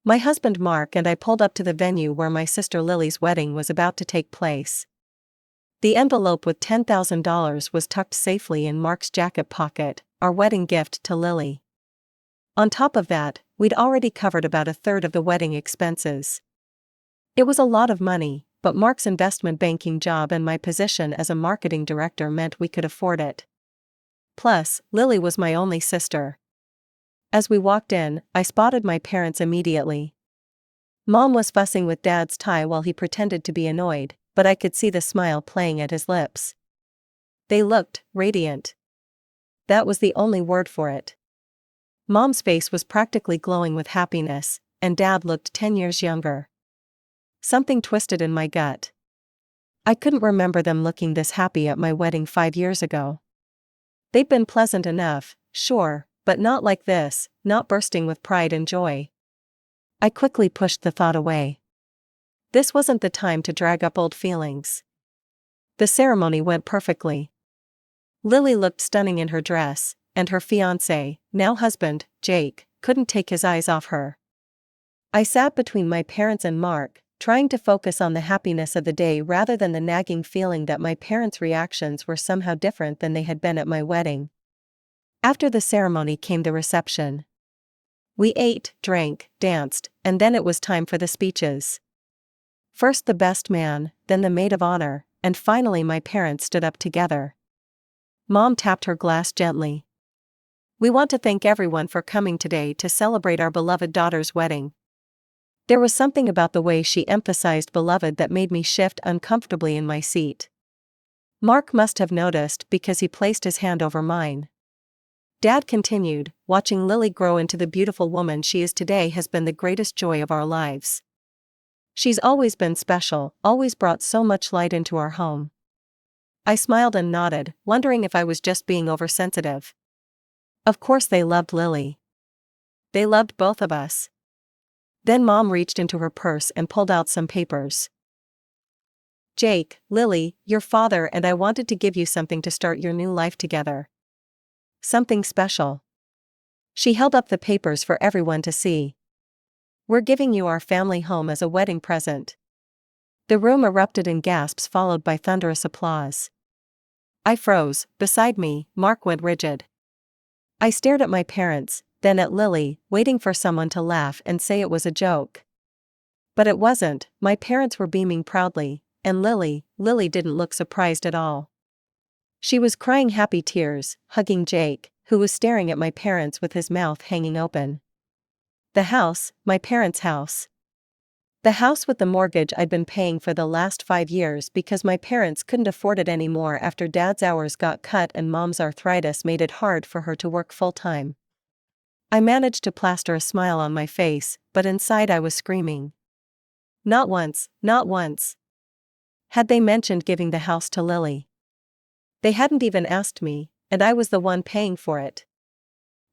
My husband Mark and I pulled up to the venue where my sister Lily's wedding was about to take place. The envelope with $10,000 was tucked safely in Mark's jacket pocket, our wedding gift to Lily. On top of that, we'd already covered about a third of the wedding expenses. It was a lot of money, but Mark's investment banking job and my position as a marketing director meant we could afford it. Plus, Lily was my only sister. As we walked in, I spotted my parents immediately. Mom was fussing with Dad's tie while he pretended to be annoyed, but I could see the smile playing at his lips. They looked radiant. That was the only word for it. Mom's face was practically glowing with happiness, and Dad looked 10 years younger. Something twisted in my gut. I couldn't remember them looking this happy at my wedding 5 years ago. They'd been pleasant enough, sure, but not like this, not bursting with pride and joy. I quickly pushed the thought away. This wasn't the time to drag up old feelings. The ceremony went perfectly. Lily looked stunning in her dress, and her fiancé, now husband, Jake, couldn't take his eyes off her. I sat between my parents and Mark, trying to focus on the happiness of the day rather than the nagging feeling that my parents' reactions were somehow different than they had been at my wedding. After the ceremony came the reception. We ate, drank, danced, and then it was time for the speeches. First the best man, then the maid of honor, and finally my parents stood up together. Mom tapped her glass gently. "We want to thank everyone for coming today to celebrate our beloved daughter's wedding." There was something about the way she emphasized beloved that made me shift uncomfortably in my seat. Mark must have noticed because he placed his hand over mine. Dad continued, "Watching Lily grow into the beautiful woman she is today has been the greatest joy of our lives. She's always been special, always brought so much light into our home." I smiled and nodded, wondering if I was just being oversensitive. Of course they loved Lily. They loved both of us. Then Mom reached into her purse and pulled out some papers. "Jake, Lily, your father and I wanted to give you something to start your new life together. Something special." She held up the papers for everyone to see. "We're giving you our family home as a wedding present." The room erupted in gasps followed by thunderous applause. I froze. Beside me, Mark went rigid. I stared at my parents, then at Lily, waiting for someone to laugh and say it was a joke. But it wasn't. My parents were beaming proudly, and Lily didn't look surprised at all. She was crying happy tears, hugging Jake, who was staring at my parents with his mouth hanging open. The house, my parents' house. The house with the mortgage I'd been paying for the last 5 years because my parents couldn't afford it anymore after Dad's hours got cut and Mom's arthritis made it hard for her to work full-time. I managed to plaster a smile on my face, but inside I was screaming. Not once, not once. Had they mentioned giving the house to Lily? They hadn't even asked me, and I was the one paying for it.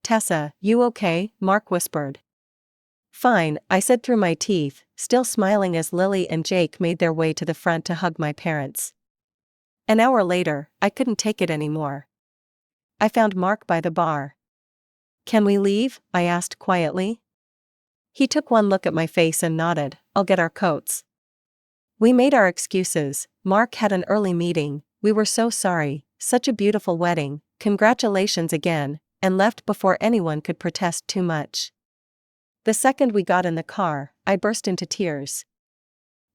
"Tessa, you okay?" Mark whispered. "Fine," I said through my teeth, still smiling as Lily and Jake made their way to the front to hug my parents. An hour later, I couldn't take it anymore. I found Mark by the bar. "Can we leave?" I asked quietly. He took one look at my face and nodded. "I'll get our coats." We made our excuses. Mark had an early meeting, we were so sorry, such a beautiful wedding, congratulations again, and left before anyone could protest too much. The second we got in the car, I burst into tears.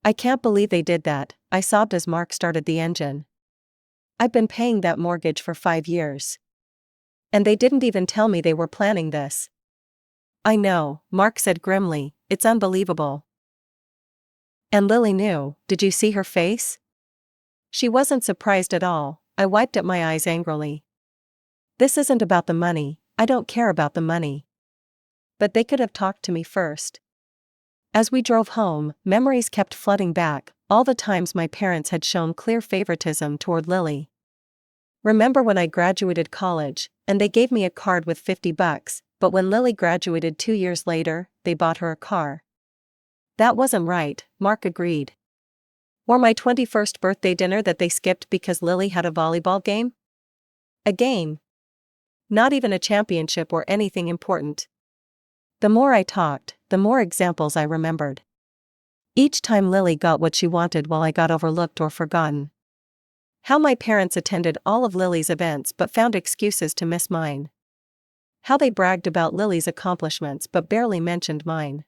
"I can't believe they did that," I sobbed as Mark started the engine. "I've been paying that mortgage for 5 years. And they didn't even tell me they were planning this." "I know," Mark said grimly, "it's unbelievable." "And Lily knew, did you see her face?" "She wasn't surprised at all." I wiped at my eyes angrily. "This isn't about the money, I don't care about the money. But they could have talked to me first." As we drove home, memories kept flooding back, all the times my parents had shown clear favoritism toward Lily. Remember when I graduated college, and they gave me a card with $50, but when Lily graduated 2 years later, they bought her a car. That wasn't right, Mark agreed. Or my 21st birthday dinner that they skipped because Lily had a volleyball game? A game. Not even a championship or anything important. The more I talked, the more examples I remembered. Each time Lily got what she wanted while I got overlooked or forgotten. How my parents attended all of Lily's events but found excuses to miss mine. How they bragged about Lily's accomplishments but barely mentioned mine.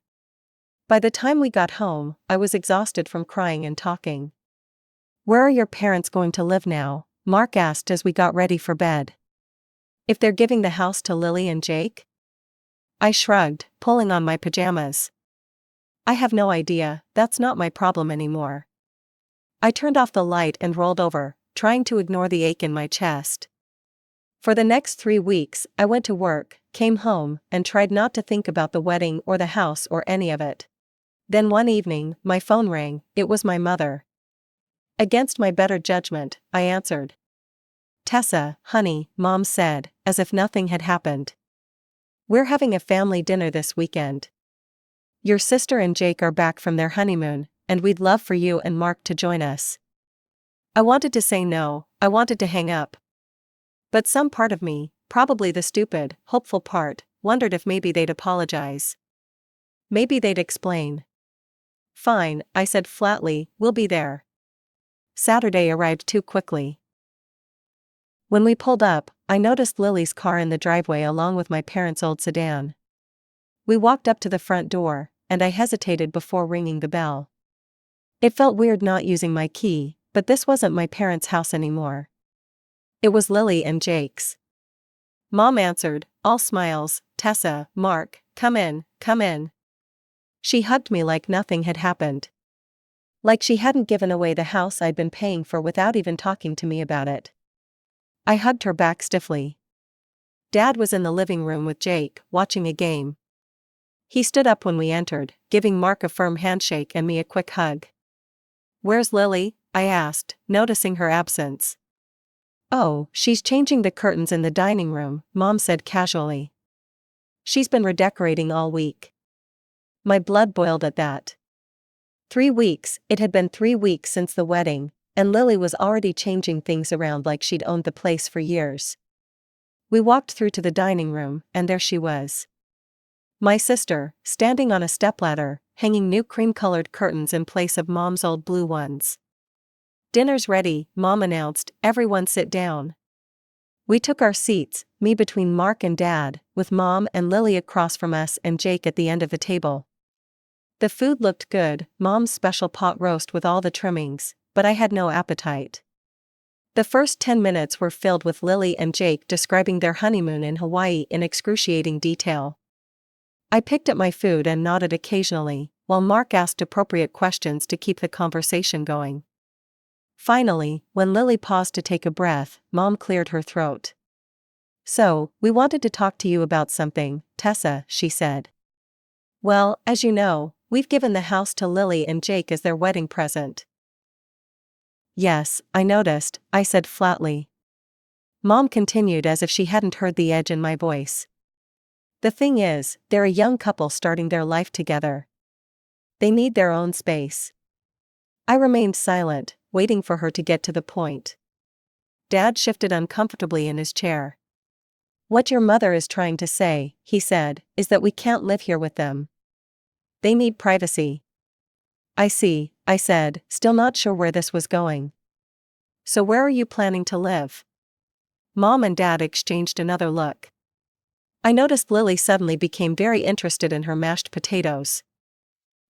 By the time we got home, I was exhausted from crying and talking. "Where are your parents going to live now?" Mark asked as we got ready for bed. "If they're giving the house to Lily and Jake?" I shrugged, pulling on my pajamas. "I have no idea, that's not my problem anymore." I turned off the light and rolled over, trying to ignore the ache in my chest. For the next 3 weeks, I went to work, came home, and tried not to think about the wedding or the house or any of it. Then one evening, my phone rang. It was my mother. Against my better judgment, I answered. "Tessa, honey," Mom said, as if nothing had happened. "We're having a family dinner this weekend. Your sister and Jake are back from their honeymoon, and we'd love for you and Mark to join us." I wanted to say no, I wanted to hang up. But some part of me, probably the stupid, hopeful part, wondered if maybe they'd apologize. Maybe they'd explain. "Fine," I said flatly, "we'll be there." Saturday arrived too quickly. When we pulled up, I noticed Lily's car in the driveway along with my parents' old sedan. We walked up to the front door, and I hesitated before ringing the bell. It felt weird not using my key, but this wasn't my parents' house anymore. It was Lily and Jake's. Mom answered, all smiles. "Tessa, Mark, come in, come in." She hugged me like nothing had happened. Like she hadn't given away the house I'd been paying for without even talking to me about it. I hugged her back stiffly. Dad was in the living room with Jake, watching a game. He stood up when we entered, giving Mark a firm handshake and me a quick hug. "Where's Lily?" I asked, noticing her absence. "Oh, she's changing the curtains in the dining room," Mom said casually. "She's been redecorating all week." My blood boiled at that. 3 weeks, it had been 3 weeks since the wedding, and Lily was already changing things around like she'd owned the place for years. We walked through to the dining room, and there she was. My sister, standing on a stepladder, hanging new cream-colored curtains in place of Mom's old blue ones. "Dinner's ready," Mom announced, "everyone sit down." We took our seats, me between Mark and Dad, with Mom and Lily across from us and Jake at the end of the table. The food looked good, Mom's special pot roast with all the trimmings, but I had no appetite. The first 10 minutes were filled with Lily and Jake describing their honeymoon in Hawaii in excruciating detail. I picked at my food and nodded occasionally, while Mark asked appropriate questions to keep the conversation going. Finally, when Lily paused to take a breath, Mom cleared her throat. "So, we wanted to talk to you about something, Tessa," she said. "Well, as you know, we've given the house to Lily and Jake as their wedding present." "Yes, I noticed," I said flatly. Mom continued as if she hadn't heard the edge in my voice. "The thing is, they're a young couple starting their life together. They need their own space." I remained silent, waiting for her to get to the point. Dad shifted uncomfortably in his chair. "What your mother is trying to say," he said, "is that we can't live here with them. They need privacy." "I see," I said, still not sure where this was going. "So where are you planning to live?" Mom and Dad exchanged another look. I noticed Lily suddenly became very interested in her mashed potatoes.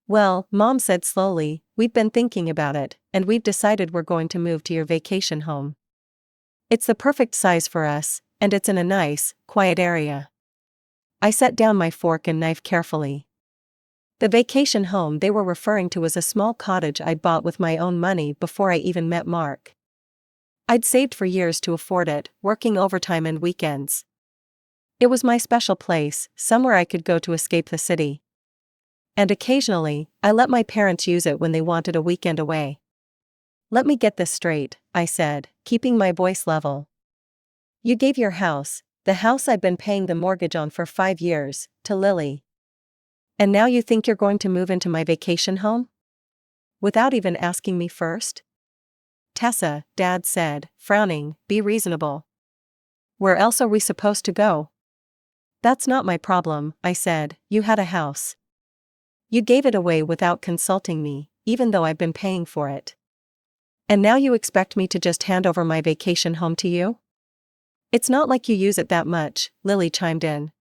"Well," Mom said slowly, "we've been thinking about it, and we've decided we're going to move to your vacation home. It's the perfect size for us, and it's in a nice, quiet area." I set down my fork and knife carefully. The vacation home they were referring to was a small cottage I'd bought with my own money before I even met Mark. I'd saved for years to afford it, working overtime and weekends. It was my special place, somewhere I could go to escape the city. And occasionally, I let my parents use it when they wanted a weekend away. "Let me get this straight," I said, keeping my voice level. "You gave your house, the house I've been paying the mortgage on for 5 years, to Lily. And now you think you're going to move into my vacation home? Without even asking me first?" "Tessa," Dad said, frowning, "be reasonable. Where else are we supposed to go?" "That's not my problem," I said, "you had a house." You gave it away without consulting me, even though I've been paying for it. And now you expect me to just hand over my vacation home to you? It's not like you use it that much, Lily chimed in.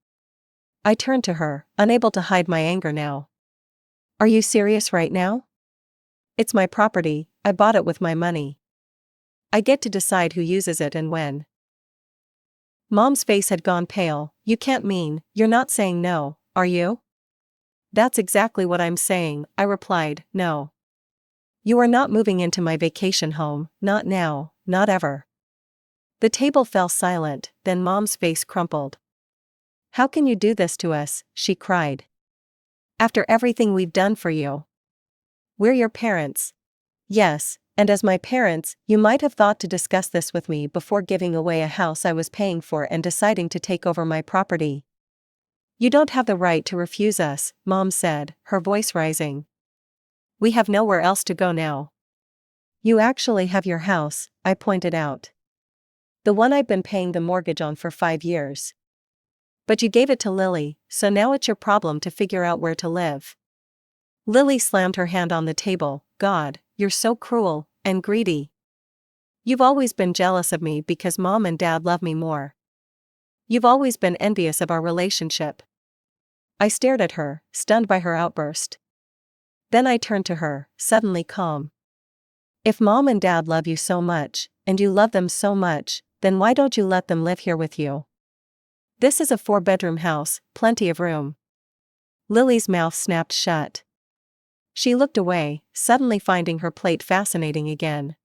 I turned to her, unable to hide my anger now. Are you serious right now? It's my property, I bought it with my money. I get to decide who uses it and when. Mom's face had gone pale. You can't mean, you're not saying no, are you? That's exactly what I'm saying, I replied, no. You are not moving into my vacation home, not now, not ever. The table fell silent, then Mom's face crumpled. How can you do this to us, she cried. After everything we've done for you. We're your parents. Yes, and as my parents, you might have thought to discuss this with me before giving away a house I was paying for and deciding to take over my property. You don't have the right to refuse us, Mom said, her voice rising. We have nowhere else to go now. You actually have your house, I pointed out. The one I've been paying the mortgage on for 5 years. But you gave it to Lily, so now it's your problem to figure out where to live. Lily slammed her hand on the table. God, you're so cruel and greedy. You've always been jealous of me because Mom and Dad love me more. You've always been envious of our relationship. I stared at her, stunned by her outburst. Then I turned to her, suddenly calm. If Mom and Dad love you so much, and you love them so much, then why don't you let them live here with you? This is a 4-bedroom house, plenty of room. Lily's mouth snapped shut. She looked away, suddenly finding her plate fascinating again.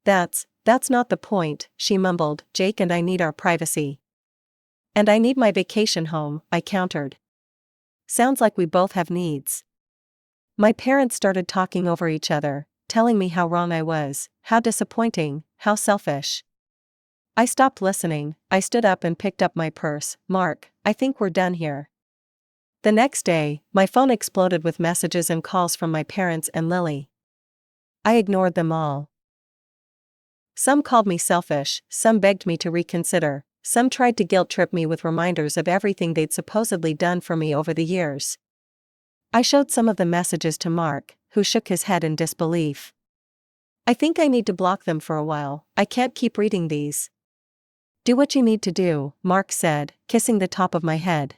That's not the point, she mumbled. Jake and I need our privacy. And I need my vacation home, I countered. Sounds like we both have needs. My parents started talking over each other, telling me how wrong I was, how disappointing, how selfish. I stopped listening. I stood up and picked up my purse. Mark, I think we're done here. The next day, my phone exploded with messages and calls from my parents and Lily. I ignored them all. Some called me selfish, some begged me to reconsider, some tried to guilt-trip me with reminders of everything they'd supposedly done for me over the years. I showed some of the messages to Mark, who shook his head in disbelief. I think I need to block them for a while, I can't keep reading these. Do what you need to do, Mark said, kissing the top of my head.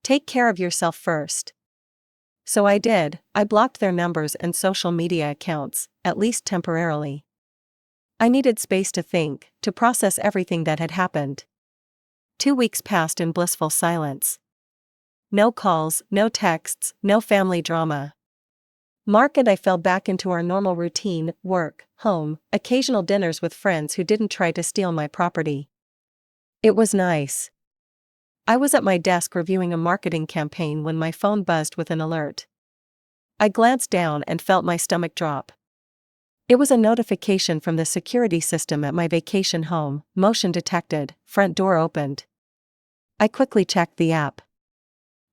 Take care of yourself first. So I did. I blocked their numbers and social media accounts, at least temporarily. I needed space to think, to process everything that had happened. 2 weeks passed in blissful silence. No calls, no texts, no family drama. Mark and I fell back into our normal routine, work, home, occasional dinners with friends who didn't try to steal my property. It was nice. I was at my desk reviewing a marketing campaign when my phone buzzed with an alert. I glanced down and felt my stomach drop. It was a notification from the security system at my vacation home. Motion detected, front door opened. I quickly checked the app.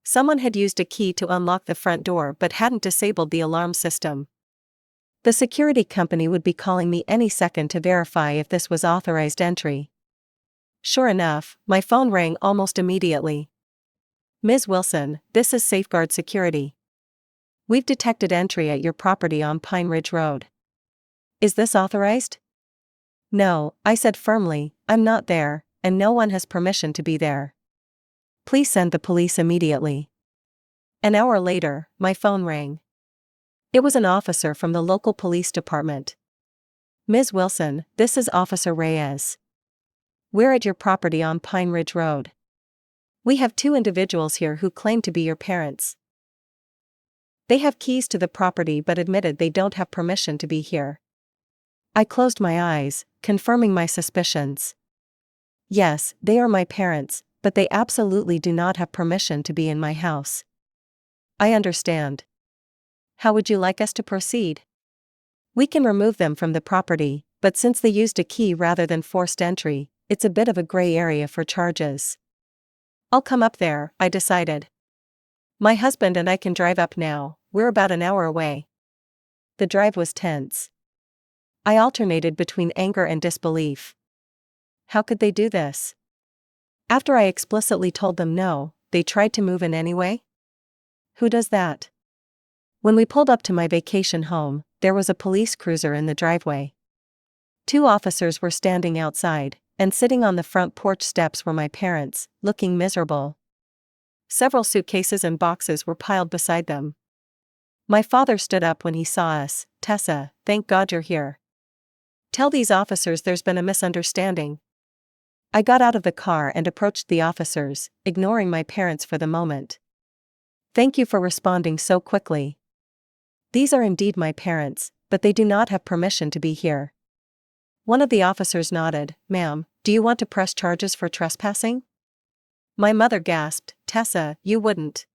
Someone had used a key to unlock the front door but hadn't disabled the alarm system. The security company would be calling me any second to verify if this was authorized entry. Sure enough, my phone rang almost immediately. Ms. Wilson, this is Safeguard Security. We've detected entry at your property on Pine Ridge Road. Is this authorized? No, I said firmly, I'm not there, and no one has permission to be there. Please send the police immediately. An hour later, my phone rang. It was an officer from the local police department. Ms. Wilson, this is Officer Reyes. We're at your property on Pine Ridge Road. We have 2 individuals here who claim to be your parents. They have keys to the property but admitted they don't have permission to be here. I closed my eyes, confirming my suspicions. Yes, they are my parents, but they absolutely do not have permission to be in my house. I understand. How would you like us to proceed? We can remove them from the property, but since they used a key rather than forced entry, it's a bit of a gray area for charges. I'll come up there, I decided. My husband and I can drive up now, we're about an hour away. The drive was tense. I alternated between anger and disbelief. How could they do this? After I explicitly told them no, they tried to move in anyway? Who does that? When we pulled up to my vacation home, there was a police cruiser in the driveway. 2 officers were standing outside, and sitting on the front porch steps were my parents, looking miserable. Several suitcases and boxes were piled beside them. My father stood up when he saw us. "Tessa, thank God you're here. Tell these officers there's been a misunderstanding." I got out of the car and approached the officers, ignoring my parents for the moment. "Thank you for responding so quickly. These are indeed my parents, but they do not have permission to be here." One of the officers nodded. "Ma'am, do you want to press charges for trespassing?" My mother gasped. "Tessa, you wouldn't."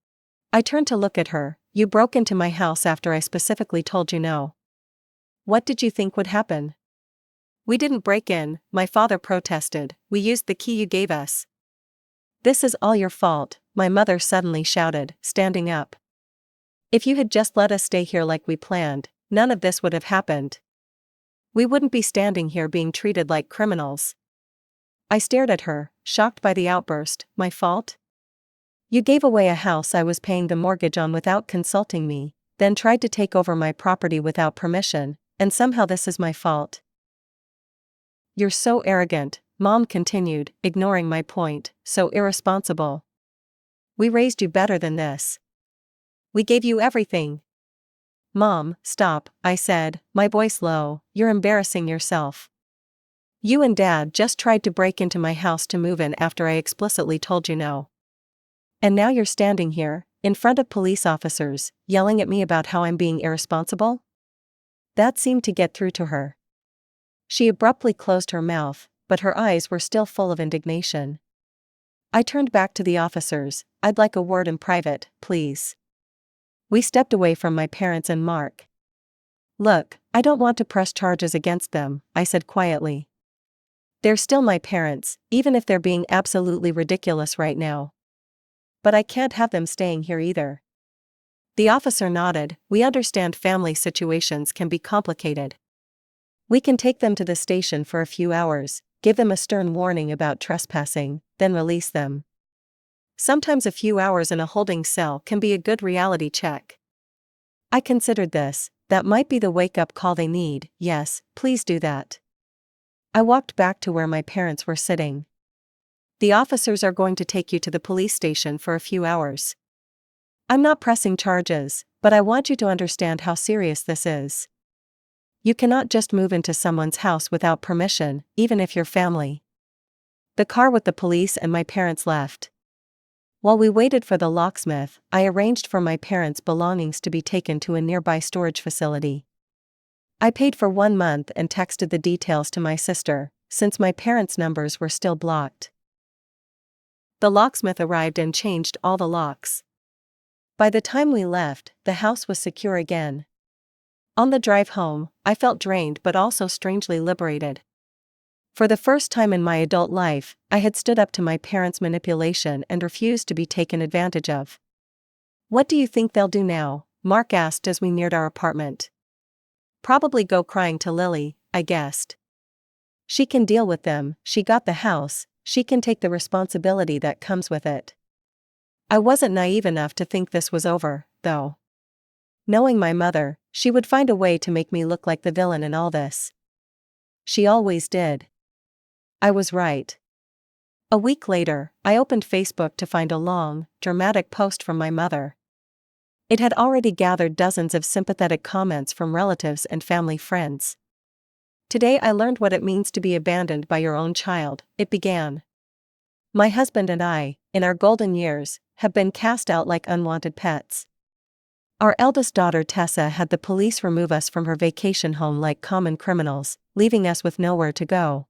I turned to look at her. "You broke into my house after I specifically told you no. What did you think would happen?" "We didn't break in," my father protested. "We used the key you gave us." "This is all your fault," my mother suddenly shouted, standing up. "If you had just let us stay here like we planned, none of this would have happened. We wouldn't be standing here being treated like criminals." I stared at her, shocked by the outburst. "My fault? You gave away a house I was paying the mortgage on without consulting me, then tried to take over my property without permission, and somehow this is my fault." "You're so arrogant," Mom continued, ignoring my point, "so irresponsible. We raised you better than this. We gave you everything." "Mom, stop," I said, my voice low. "You're embarrassing yourself. You and Dad just tried to break into my house to move in after I explicitly told you no. And now you're standing here, in front of police officers, yelling at me about how I'm being irresponsible?" That seemed to get through to her. She abruptly closed her mouth, but her eyes were still full of indignation. I turned back to the officers. "I'd like a word in private, please." We stepped away from my parents and Mark. "Look, I don't want to press charges against them," I said quietly. "They're still my parents, even if they're being absolutely ridiculous right now. But I can't have them staying here either." The officer nodded. "We understand family situations can be complicated. We can take them to the station for a few hours, give them a stern warning about trespassing, then release them. Sometimes a few hours in a holding cell can be a good reality check." I considered this. That might be the wake-up call they need. "Yes, please do that." I walked back to where my parents were sitting. "The officers are going to take you to the police station for a few hours. I'm not pressing charges, but I want you to understand how serious this is. You cannot just move into someone's house without permission, even if you're family." The car with the police and my parents left. While we waited for the locksmith, I arranged for my parents' belongings to be taken to a nearby storage facility. I paid for 1 month and texted the details to my sister, since my parents' numbers were still blocked. The locksmith arrived and changed all the locks. By the time we left, the house was secure again. On the drive home, I felt drained but also strangely liberated. For the first time in my adult life, I had stood up to my parents' manipulation and refused to be taken advantage of. "What do you think they'll do now?" Mark asked as we neared our apartment. "Probably go crying to Lily," I guessed. "She can deal with them, she got the house, she can take the responsibility that comes with it." I wasn't naive enough to think this was over, though. Knowing my mother, she would find a way to make me look like the villain in all this. She always did. I was right. A week later, I opened Facebook to find a long, dramatic post from my mother. It had already gathered dozens of sympathetic comments from relatives and family friends. "Today I learned what it means to be abandoned by your own child," it began. "My husband and I, in our golden years, have been cast out like unwanted pets. Our eldest daughter Tessa had the police remove us from her vacation home like common criminals, leaving us with nowhere to go."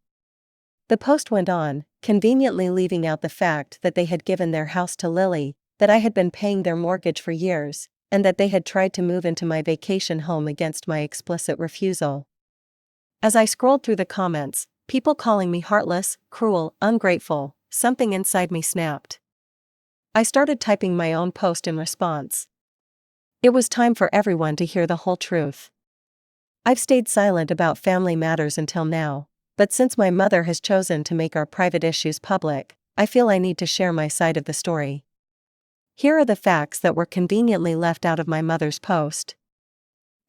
The post went on, conveniently leaving out the fact that they had given their house to Lily, that I had been paying their mortgage for years, and that they had tried to move into my vacation home against my explicit refusal. As I scrolled through the comments, people calling me heartless, cruel, ungrateful, something inside me snapped. I started typing my own post in response. It was time for everyone to hear the whole truth. I've stayed silent about family matters until now, but since my mother has chosen to make our private issues public, I feel I need to share my side of the story. Here are the facts that were conveniently left out of my mother's post.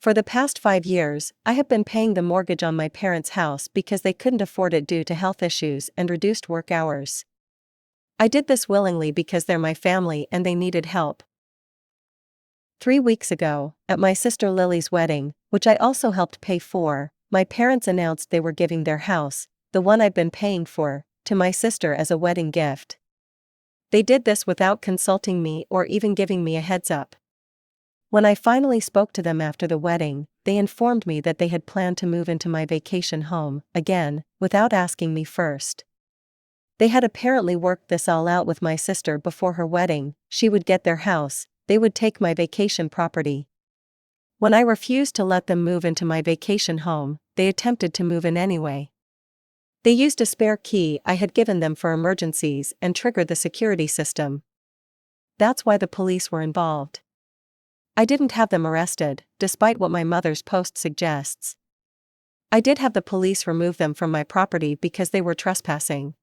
For the past 5 years, I have been paying the mortgage on my parents' house because they couldn't afford it due to health issues and reduced work hours. I did this willingly because they're my family and they needed help. 3 weeks ago, at my sister Lily's wedding, which I also helped pay for, my parents announced they were giving their house, the one I've been paying for, to my sister as a wedding gift. They did this without consulting me or even giving me a heads up. When I finally spoke to them after the wedding, they informed me that they had planned to move into my vacation home, again, without asking me first. They had apparently worked this all out with my sister before her wedding. She would get their house, they would take my vacation property. When I refused to let them move into my vacation home, they attempted to move in anyway. They used a spare key I had given them for emergencies and triggered the security system. That's why the police were involved. I didn't have them arrested, despite what my mother's post suggests. I did have the police remove them from my property because they were trespassing.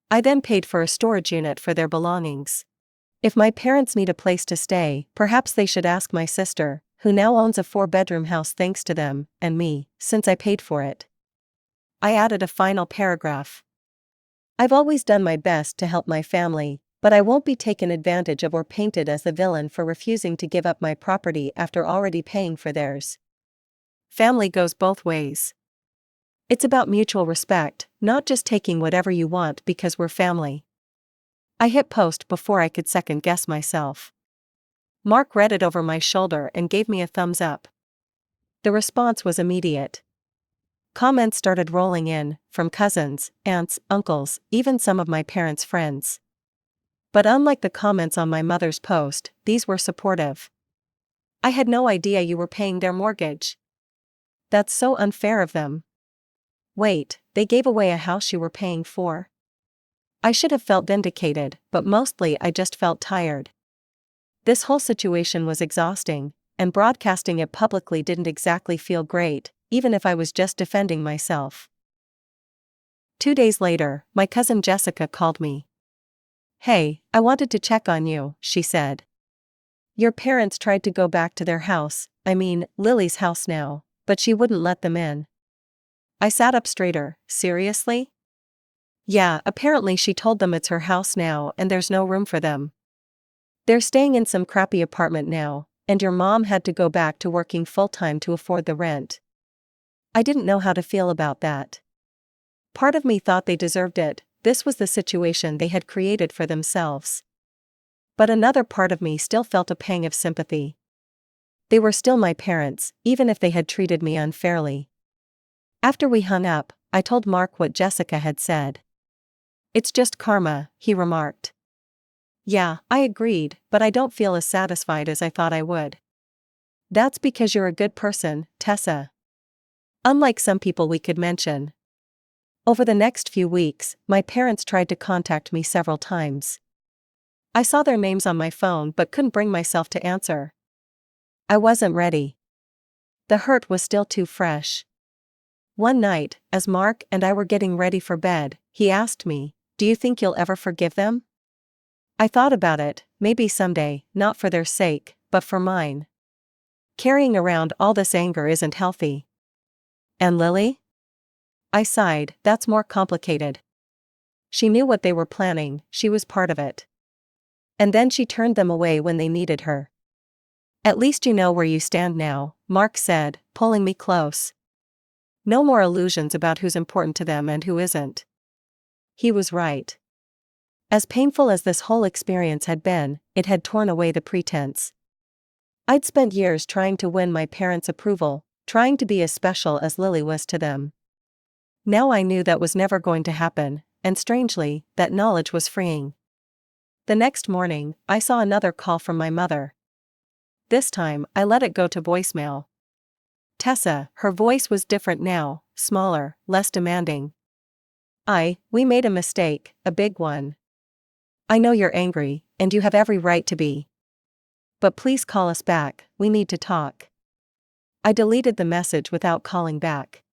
I then paid for a storage unit for their belongings. If my parents need a place to stay, perhaps they should ask my sister, who now owns a 4-bedroom house thanks to them, and me, since I paid for it. I added a final paragraph. I've always done my best to help my family, but I won't be taken advantage of or painted as the villain for refusing to give up my property after already paying for theirs. Family goes both ways. It's about mutual respect, not just taking whatever you want because we're family. I hit post before I could second guess myself. Mark read it over my shoulder and gave me a thumbs up. The response was immediate. Comments started rolling in, from cousins, aunts, uncles, even some of my parents' friends. But unlike the comments on my mother's post, these were supportive. I had no idea you were paying their mortgage. That's so unfair of them. Wait, they gave away a house you were paying for? I should have felt vindicated, but mostly I just felt tired. This whole situation was exhausting, and broadcasting it publicly didn't exactly feel great, even if I was just defending myself. 2 days later, my cousin Jessica called me. "Hey, I wanted to check on you," she said. "Your parents tried to go back to their house, Lily's house now, but she wouldn't let them in." I sat up straighter. Seriously? Yeah, apparently she told them it's her house now and there's no room for them. They're staying in some crappy apartment now, and your mom had to go back to working full-time to afford the rent. I didn't know how to feel about that. Part of me thought they deserved it, this was the situation they had created for themselves. But another part of me still felt a pang of sympathy. They were still my parents, even if they had treated me unfairly. After we hung up, I told Mark what Jessica had said. "It's just karma," he remarked. Yeah, I agreed, but I don't feel as satisfied as I thought I would. That's because you're a good person, Tessa. Unlike some people we could mention. Over the next few weeks, my parents tried to contact me several times. I saw their names on my phone but couldn't bring myself to answer. I wasn't ready. The hurt was still too fresh. One night, as Mark and I were getting ready for bed, he asked me, "Do you think you'll ever forgive them?" I thought about it, maybe someday, not for their sake, but for mine. Carrying around all this anger isn't healthy. And Lily? I sighed, that's more complicated. She knew what they were planning, she was part of it. And then she turned them away when they needed her. At least you know where you stand now, Mark said, pulling me close. No more illusions about who's important to them and who isn't. He was right. As painful as this whole experience had been, it had torn away the pretense. I'd spent years trying to win my parents' approval, trying to be as special as Lily was to them. Now I knew that was never going to happen, and strangely, that knowledge was freeing. The next morning, I saw another call from my mother. This time, I let it go to voicemail. Tessa, her voice was different now, smaller, less demanding. We made a mistake, a big one. I know you're angry, and you have every right to be. But please call us back, we need to talk. I deleted the message without calling back.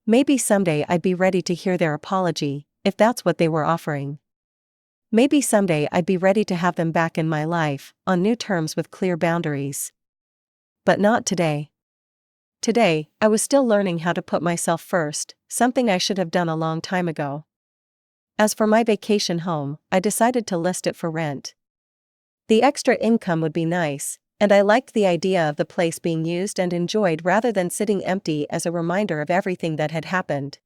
Maybe someday I'd be ready to hear their apology, if that's what they were offering. Maybe someday I'd be ready to have them back in my life, on new terms with clear boundaries. But not today. Today, I was still learning how to put myself first, something I should have done a long time ago. As for my vacation home, I decided to list it for rent. The extra income would be nice, and I liked the idea of the place being used and enjoyed rather than sitting empty as a reminder of everything that had happened.